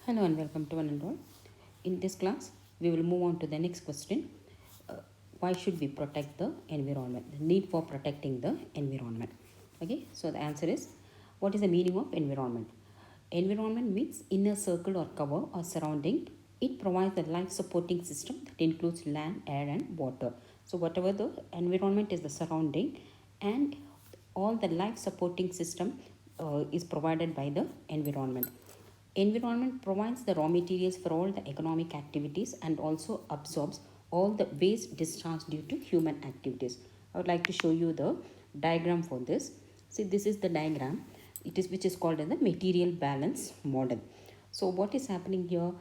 Hello and welcome to one and all. In this class, we will move on to the next question. Why should we protect the environment? The need for protecting the environment. Okay, so the answer is, what is the meaning of environment? Environment means inner circle or cover or surrounding. It provides a life supporting system that includes land, air and water. So whatever the environment is the surrounding, and all the life supporting system is provided by the environment. Environment provides the raw materials for all the economic activities and also absorbs all the waste discharged due to human activities. I would like to show you the diagram for this. See, this is the diagram. Which is called as the material balance model. So what is happening here?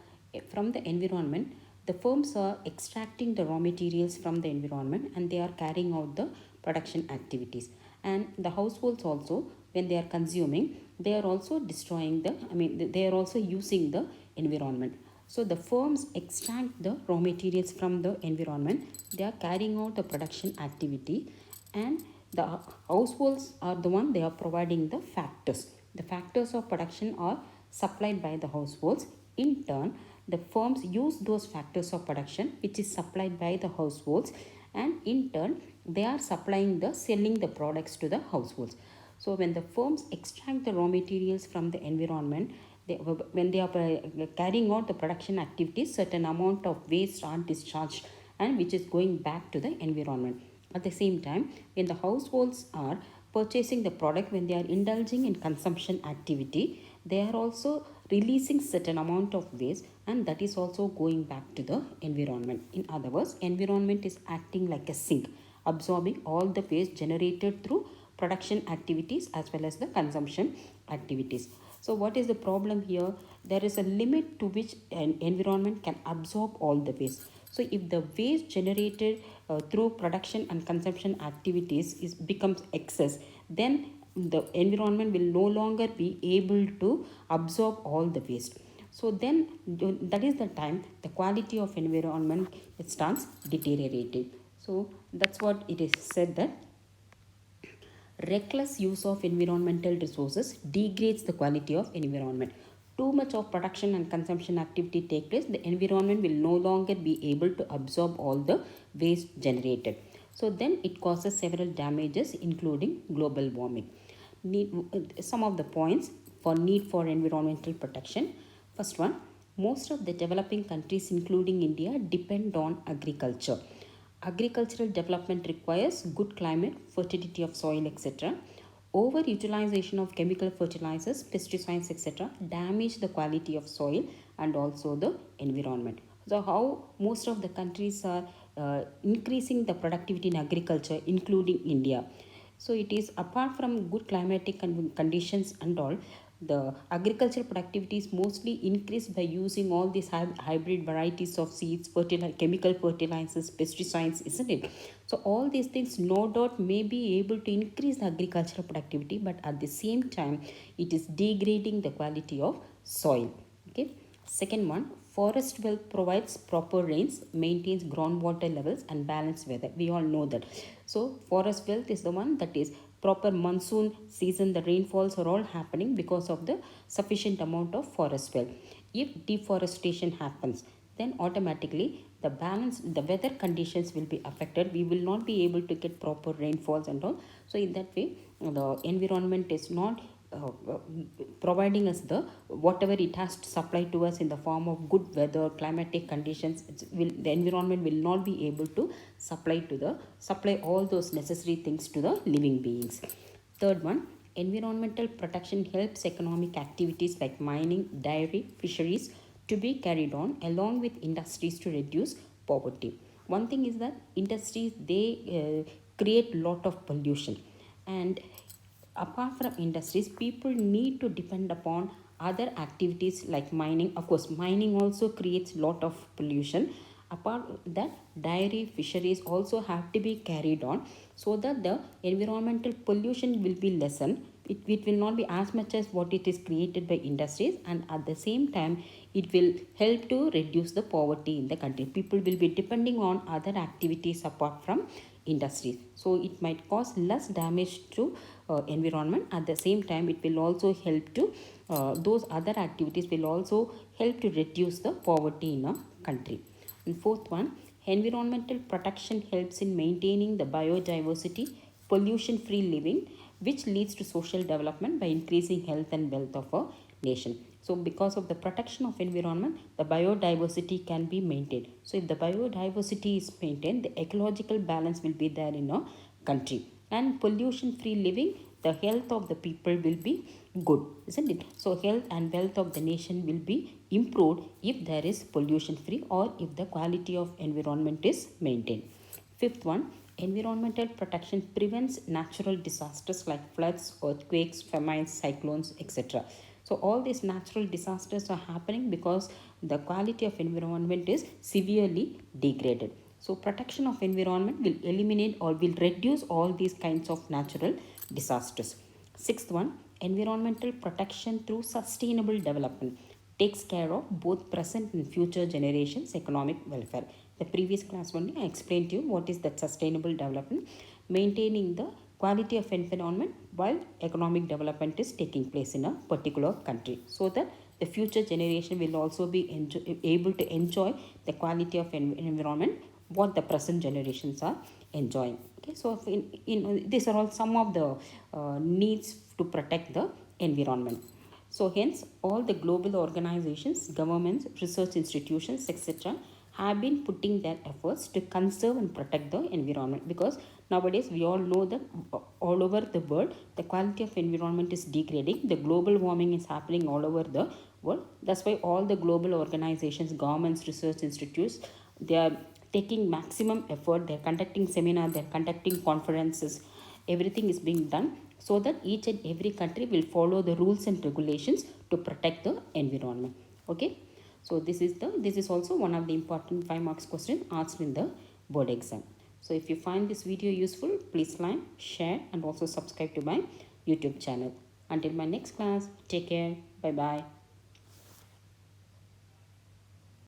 From the environment, the firms are extracting the raw materials from the environment and they are carrying out the production activities. And the households also, when they are consuming, they are also destroying they are also using the environment. So the firms extract the raw materials from the environment, they are carrying out the production activity, and the households are the one, they are providing the factors. The factors of production are supplied by the households. In turn, the firms use those factors of production which is supplied by the households, and in turn they are selling the products to the households. So when the firms extract the raw materials from the environment, when they are carrying out the production activities, certain amount of waste are discharged and which is going back to the environment. At the same time, when the households are purchasing the product, when they are indulging in consumption activity, they are also releasing certain amount of waste, and that is also going back to the environment. In other words, environment is acting like a sink, absorbing all the waste generated through production activities as well as the consumption activities. So what is the problem here? There is a limit to which an environment can absorb all the waste. So if the waste generated through production and consumption activities becomes excess, then the environment will no longer be able to absorb all the waste. So then that is the time the quality of environment starts deteriorating. So that's what it is said, that reckless use of environmental resources degrades the quality of environment. Too much of production and consumption activity take place, the environment will no longer be able to absorb all the waste generated. So then it causes several damages including global warming. Some of the points for need for environmental protection. First one, most of the developing countries including India depend on agriculture. Agricultural development requires good climate, fertility of soil, etc. Overutilization of chemical fertilizers, pesticides, etc. damage the quality of soil and also the environment. So how most of the countries are increasing the productivity in agriculture, including India. So it is, apart from good climatic conditions and all, the agricultural productivity is mostly increased by using all these hybrid varieties of seeds, chemical fertilizers, pesticides, isn't it? So all these things no doubt may be able to increase the agricultural productivity, but at the same time it is degrading the quality of soil. Okay. Second one, forest wealth provides proper rains, maintains groundwater levels and balanced weather. We all know that. So forest wealth is the one that is proper monsoon season, the rainfalls are all happening because of the sufficient amount of forest wealth. If deforestation happens, then automatically the weather conditions will be affected. We will not be able to get proper rainfalls and all. So in that way, the environment is not providing us the whatever it has to supply to us in the form of good weather, climatic conditions. The environment will not be able to supply all those necessary things to the living beings. Third one, environmental protection helps economic activities like mining, dairy, fisheries to be carried on along with industries to reduce poverty. One thing is that industries, they create lot of pollution, and apart from industries, people need to depend upon other activities like mining. Of course, mining also creates lot of pollution. Apart that, dairy, fisheries also have to be carried on so that the environmental pollution will be lessened. It will not be as much as what it is created by industries, and at the same time it will help to reduce the poverty in the country. People will be depending on other activities apart from industries. So it might cause less damage to environment. At the same time, it will also help to those other activities will also help to reduce the poverty in a country. And fourth one, environmental protection helps in maintaining the biodiversity, pollution free living, which leads to social development by increasing health and wealth of a nation. So because of the protection of environment, the biodiversity can be maintained. So if the biodiversity is maintained, the ecological balance will be there in a country. And pollution free living, the health of the people will be good, isn't it? So health and wealth of the nation will be improved if there is pollution free or if the quality of environment is maintained. Fifth one, environmental protection prevents natural disasters like floods, earthquakes, famines, cyclones, etc. So all these natural disasters are happening because the quality of environment is severely degraded. So protection of environment will eliminate or will reduce all these kinds of natural disasters. Sixth one, environmental protection through sustainable development takes care of both present and future generations' economic welfare. The previous class only I explained to you what is that sustainable development, maintaining the quality of environment while economic development is taking place in a particular country, so that the future generation will also be able to enjoy the quality of environment what the present generations are enjoying. Okay, so these are all some of the needs to protect the environment. So hence all the global organizations, governments, research institutions, etc. have been putting their efforts to conserve and protect the environment, because nowadays we all know that all over the world the quality of environment is degrading. The global warming is happening all over the world. That's why all the global organizations, governments, research institutes, they are taking maximum effort. They're conducting seminars, they're conducting conferences. Everything is being done so that each and every country will follow the rules and regulations to protect the environment. Okay, so this is also one of the important 5 marks question asked in the board exam. So if you find this video useful, please like, share and also subscribe to my YouTube channel. Until my next class, take care. Bye bye.